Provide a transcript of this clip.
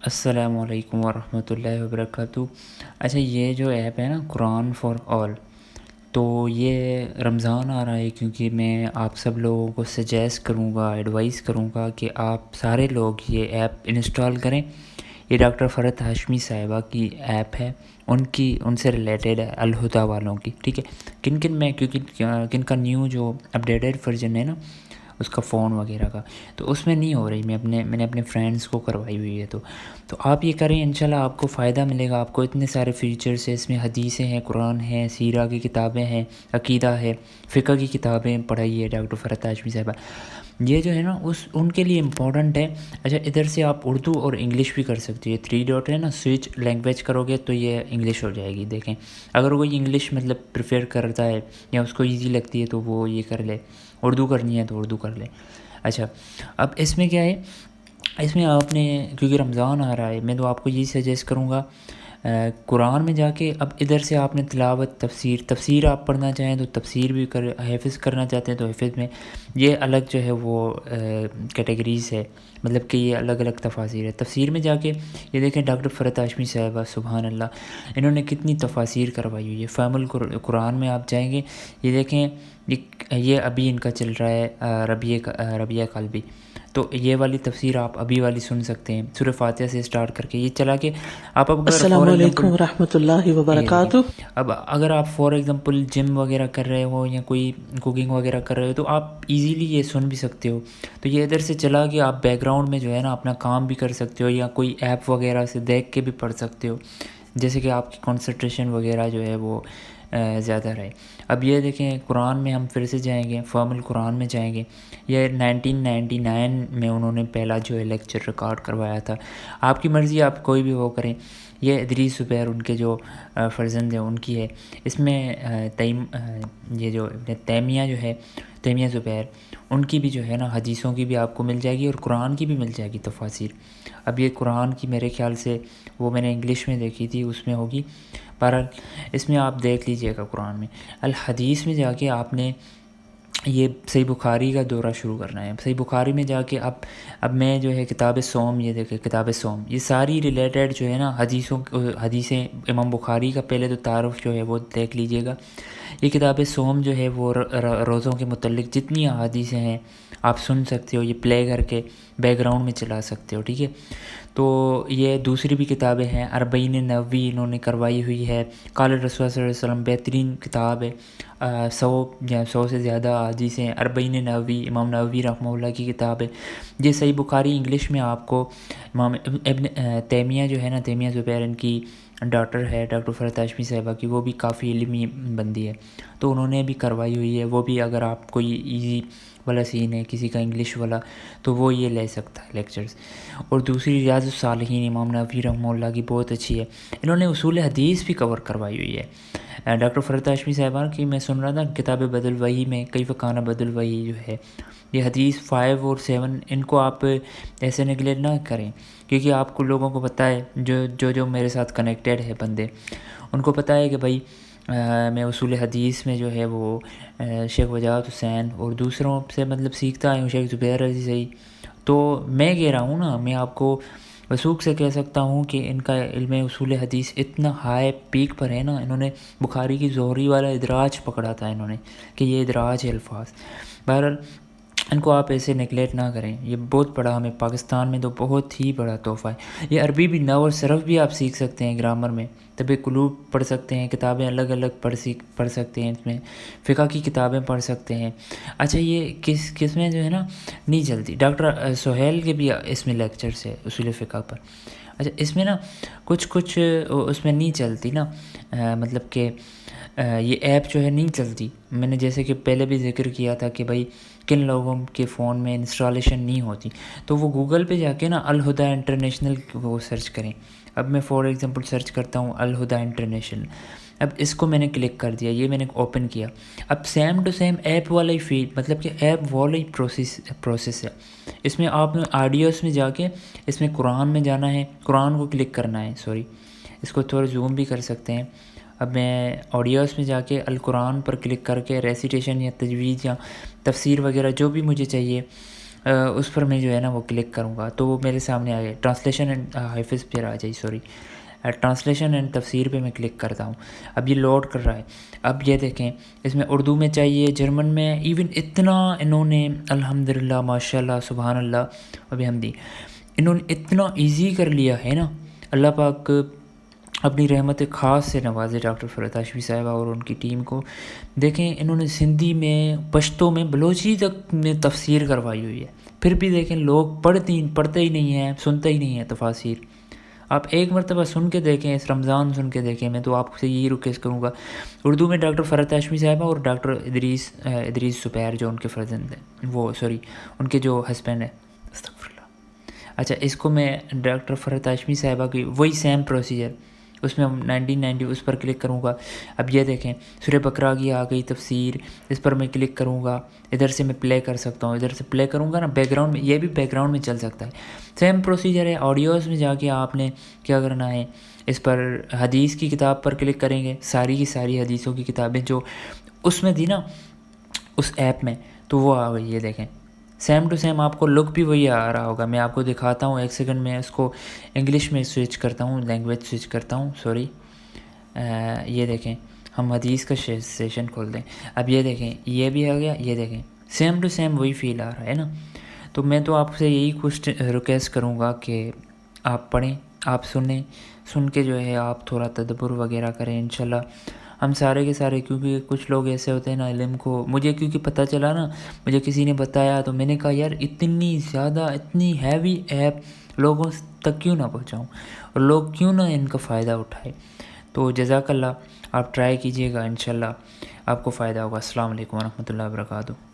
السلام علیکم ورحمۃ اللہ وبرکاتہ۔ اچھا، یہ جو ایپ ہے نا قرآن فار آل، تو یہ رمضان آ رہا ہے، کیونکہ میں آپ سب لوگوں کو سجیسٹ کروں گا، ایڈوائز کروں گا کہ آپ سارے لوگ یہ ایپ انسٹال کریں۔ یہ ڈاکٹر فرحت ہاشمی صاحبہ کی ایپ ہے، ان سے ریلیٹڈ ہے، الہدیٰ والوں کی، ٹھیک ہے۔ کیونکہ کن کا نیو جو اپڈیٹڈ ورژن ہے نا اس کا فون وغیرہ کا، تو اس میں نہیں ہو رہی۔ میں نے اپنے فرینڈس کو کروائی ہوئی ہے، تو آپ یہ کریں، انشاءاللہ آپ کو فائدہ ملے گا۔ آپ کو اتنے سارے فیچرز ہیں، اس میں حدیثیں ہیں، قرآن ہیں، سیرہ کی کتابیں ہیں، عقیدہ ہے، فقہ کی کتابیں پڑھائی ہے ڈاکٹر فرحت ہاشمی صاحبہ۔ یہ جو ہے نا ان کے لیے امپورٹنٹ ہے۔ اچھا، ادھر سے آپ اردو اور انگلش بھی کر سکتے ہیں۔ 3 ڈاٹ ہے نا، سوئچ لینگویج کرو گے تو یہ انگلش ہو جائے گی۔ دیکھیں، اگر کوئی انگلش مطلب پریفر کرتا ہے یا اس کو ایزی لگتی ہے تو وہ یہ کر لے، اردو کرنی ہے تو اردو کر لے۔ اچھا، اب اس میں کیا ہے، اس میں آپ نے، کیونکہ رمضان آ رہا ہے، میں تو آپ کو یہی سجیسٹ کروں گا قرآن میں جا کے، اب ادھر سے آپ نے تلاوت، تفسیر آپ پڑھنا چاہیں تو تفسیر بھی حفظ کرنا چاہتے ہیں تو حفظ میں یہ الگ جو ہے وہ کیٹیگریز ہے، مطلب کہ یہ الگ الگ تفاسیر ہے۔ تفسیر میں جا کے یہ دیکھیں، ڈاکٹر فرحت ہاشمی صاحبہ سبحان اللہ، انہوں نے کتنی تفاسیر کروائی ہوئی ہے۔ فہم القرآن میں آپ جائیں گے، یہ دیکھیں، یہ ابھی ان کا چل رہا ہے ربیع قلبی، تو یہ والی تفسیر آپ ابھی والی سن سکتے ہیں، سورہ فاتحہ سے سٹارٹ کر کے یہ چلا کے آپ اگر السلام فار علیکم ایگزامپل، ورحمۃ اللہ یہ دیکھیں، وبرکاتہ۔ اب اگر آپ فار ایگزامپل جم وغیرہ کر رہے ہو یا کوئی کوکنگ وغیرہ کر رہے ہو تو آپ ایزیلی یہ سن بھی سکتے ہو۔ تو یہ ادھر سے چلا کے آپ بیک گراؤنڈ میں جو ہے نا اپنا کام بھی کر سکتے ہو، یا کوئی ایپ وغیرہ سے دیکھ کے بھی پڑھ سکتے ہو، جیسے کہ آپ کی کنسنٹریشن وغیرہ جو ہے وہ زیادہ رہے۔ اب یہ دیکھیں، قرآن میں ہم پھر سے جائیں گے، فہم القرآن میں جائیں گے۔ یہ 1999 میں انہوں نے پہلا جو ہے لیکچر ریکارڈ کروایا تھا۔ آپ کی مرضی، آپ کوئی بھی وہ کریں۔ یہ ادریس زبیر ان کے جو فرزند ہیں ان کی ہے۔ اس میں یہ جو ابن تیمیہ جو ہے، تیمیہ زبیر، ان کی بھی جو ہے نا حدیثوں کی بھی آپ کو مل جائے گی اور قرآن کی بھی مل جائے گی تفاسیر۔ اب یہ قرآن کی میرے خیال سے وہ میں نے انگلش میں دیکھی تھی، اس میں ہوگی، بہرحال اس میں آپ دیکھ لیجئے گا۔ قرآن میں الحدیث میں جا کے آپ نے یہ صحیح بخاری کا دورہ شروع کرنا ہے۔ صحیح بخاری میں جا کے اب میں جو ہے کتاب سوم، یہ دیکھیں کتاب سوم، یہ ساری ریلیٹڈ جو ہے نا حدیثیں امام بخاری کا پہلے تو تعارف جو ہے وہ دیکھ لیجئے گا۔ یہ کتاب سوم جو ہے وہ روزوں کے متعلق جتنی احادیثیں ہیں آپ سن سکتے ہو، یہ پلے کر کے بیک گراؤنڈ میں چلا سکتے ہو، ٹھیک ہے۔ تو یہ دوسری بھی کتابیں ہیں، اربعین نووی انہوں نے کروائی ہوئی ہے، قال رسول صلی اللہ علیہ وسلم، بہترین کتاب ہے۔ 100 سے زیادہ حدیثیں، اربعین نووی امام نووی رحمہ اللہ کی کتاب ہے۔ یہ صحیح بخاری انگلش میں آپ کو امام ابن تیمیہ جو ہے نا، تیمیہ زبیر، ان کی ڈاٹر ہے ڈاکٹر فرحت ہاشمی صاحبہ کی، وہ بھی کافی علمی بندی ہے، تو انہوں نے بھی کروائی ہوئی ہے۔ وہ بھی اگر آپ کوئی ایزی والا سین ہے کسی کا انگلش والا تو وہ یہ لے سکتا ہے لیکچرز۔ اور دوسری ریاض الصالحین امام نووی رحمہ اللہ کی بہت اچھی ہے، انہوں نے اصول حدیث بھی کور کروائی ہوئی ہے۔ ڈاکٹر فرحت ہاشمی صاحبہ کی میں سن رہا تھا کتاب بدل وحی میں، کیف کان بدل وحی جو ہے، یہ حدیث 5 اور 7 ان کو آپ ایسے نگلیکٹ نہ کریں، کیونکہ آپ کو لوگوں کو پتہ ہے، جو میرے ساتھ کنیکٹڈ ہے بندے، ان کو پتہ ہے کہ بھائی میں اصول حدیث میں جو ہے وہ شیخ وجاہت حسین اور دوسروں سے مطلب سیکھتا ہوں، شیخ زبیر عزیز سے ہی۔ تو میں کہہ رہا ہوں نا، میں آپ کو وثوق سے کہہ سکتا ہوں کہ ان کا علم اصول حدیث اتنا ہائی پیک پر ہے نا، انہوں نے بخاری کی ظہری والا ادراج پکڑا تھا انہوں نے، کہ یہ ادراج ہے الفاظ۔ بہرحال ان کو آپ ایسے نگلیکٹ نہ کریں، یہ بہت بڑا، ہمیں پاکستان میں تو بہت ہی بڑا تحفہ ہے۔ یہ عربی بھی، نحو اور صرف بھی آپ سیکھ سکتے ہیں، گرامر میں طب قلوب پڑھ سکتے ہیں، کتابیں الگ الگ پڑھ سکتے ہیں، اس میں فقہ کی کتابیں پڑھ سکتے ہیں۔ اچھا، یہ کس میں جو ہے نا نہیں چلتی، ڈاکٹر سہیل کے بھی اس میں لیکچرز ہے اصول فقہ پر۔ اچھا، اس میں نا کچھ اس میں نہیں چلتی نا، مطلب کہ یہ ایپ جو ہے نہیں چلتی۔ میں نے جیسے کہ پہلے بھی ذکر کیا تھا کہ بھائی کن لوگوں کے فون میں انسٹالیشن نہیں ہوتی، تو وہ گوگل پہ جا کے نا الہدیٰ انٹرنیشنل وہ سرچ کریں۔ اب میں فار ایگزامپل سرچ کرتا ہوں الہدیٰ انٹرنیشنل، اب اس کو میں نے کلک کر دیا، یہ میں نے اوپن کیا۔ اب سیم ٹو سیم ایپ والا ہی فیڈ، مطلب کہ ایپ والا ہی پروسیس ہے۔ اس میں آپ نے آڈیوز میں جا کے اس میں قرآن میں جانا ہے، قرآن کو کلک کرنا ہے، سوری اس کو تھوڑا زوم بھی کر سکتے ہیں۔ اب میں آڈیوز میں جا کے القرآن پر کلک کر کے ریسیٹیشن یا تجوید یا تفسیر وغیرہ جو بھی مجھے چاہیے اس پر میں جو ہے نا وہ کلک کروں گا تو وہ میرے سامنے آ گیا ٹرانسلیشن اینڈ حافظ پھر آ جائے سوری ٹرانسلیشن اینڈ تفسیر پہ میں کلک کرتا ہوں. اب یہ لوڈ کر رہا ہے. اب یہ دیکھیں اس میں اردو میں چاہیے, جرمن میں, ایون اتنا انہوں نے الحمدللہ ماشاء اللہ سبحان اللہ وبحمدی انہوں نے اتنا ایزی کر لیا ہے نا. اللہ پاک اپنی رحمت خاص سے نوازے ڈاکٹر فرحت ہاشمی صاحبہ اور ان کی ٹیم کو. دیکھیں انہوں نے سندھی میں, پشتو میں, بلوچی تک میں تفسیر کروائی ہوئی ہے. پھر بھی دیکھیں لوگ پڑھتے ہی نہیں ہیں, سنتے ہی نہیں ہیں تفاسیر. آپ ایک مرتبہ سن کے دیکھیں, اس رمضان سن کے دیکھیں. میں تو آپ سے یہی ریکویسٹ کروں گا. اردو میں ڈاکٹر فرحت ہاشمی صاحبہ اور ڈاکٹر ادریس زبیر جو ان کے فرزند ہیں, وہ سوری ان کے جو ہسبینڈ ہیں, استغفر اللہ. اچھا اس کو میں ڈاکٹر فرحت ہاشمی صاحبہ کی وہی سیم پروسیجر اس میں 1990 اس پر کلک کروں گا. اب یہ دیکھیں سورہ بقرہ کی آ گئی تفسیر, اس پر میں کلک کروں گا. ادھر سے میں پلے کر سکتا ہوں, ادھر سے پلے کروں گا نا بیک گراؤنڈ میں, یہ بھی بیک گراؤنڈ میں چل سکتا ہے. سیم پروسیجر ہے. آڈیوز میں جا کے آپ نے کیا کرنا ہے, اس پر حدیث کی کتاب پر کلک کریں گے. ساری کی ساری حدیثوں کی کتابیں جو اس میں تھی نا اس ایپ میں, تو وہ آ گئی. یہ دیکھیں سیم ٹو سیم آپ کو لک بھی وہی آ رہا ہوگا. میں آپ کو دکھاتا ہوں, ایک سیکنڈ میں اس کو انگلش میں سوئچ کرتا ہوں, لینگویج سوئچ کرتا ہوں سوری. یہ دیکھیں ہم حدیث کا سیشن کھول دیں. اب یہ دیکھیں یہ بھی آ گیا. یہ دیکھیں سیم ٹو سیم وہی فیل آ رہا ہے نا. تو میں تو آپ سے یہی کچھ ریکویسٹ کروں گا کہ آپ پڑھیں, آپ سنیں, سن کے جو ہے آپ تھوڑا تدبر وغیرہ کریں. انشاءاللہ ہم سارے کے سارے, کیونکہ کچھ لوگ ایسے ہوتے ہیں نا علم کو, مجھے کیونکہ پتہ چلا نا, مجھے کسی نے بتایا تو میں نے کہا یار اتنی زیادہ اتنی ہیوی ایپ لوگوں تک کیوں نہ پہنچاؤں, اور لوگ کیوں نہ ان کا فائدہ اٹھائے. تو جزاک اللہ, آپ ٹرائی کیجئے گا, انشاءاللہ آپ کو فائدہ ہوگا. السلام علیکم ورحمۃ اللہ وبرکاتہ.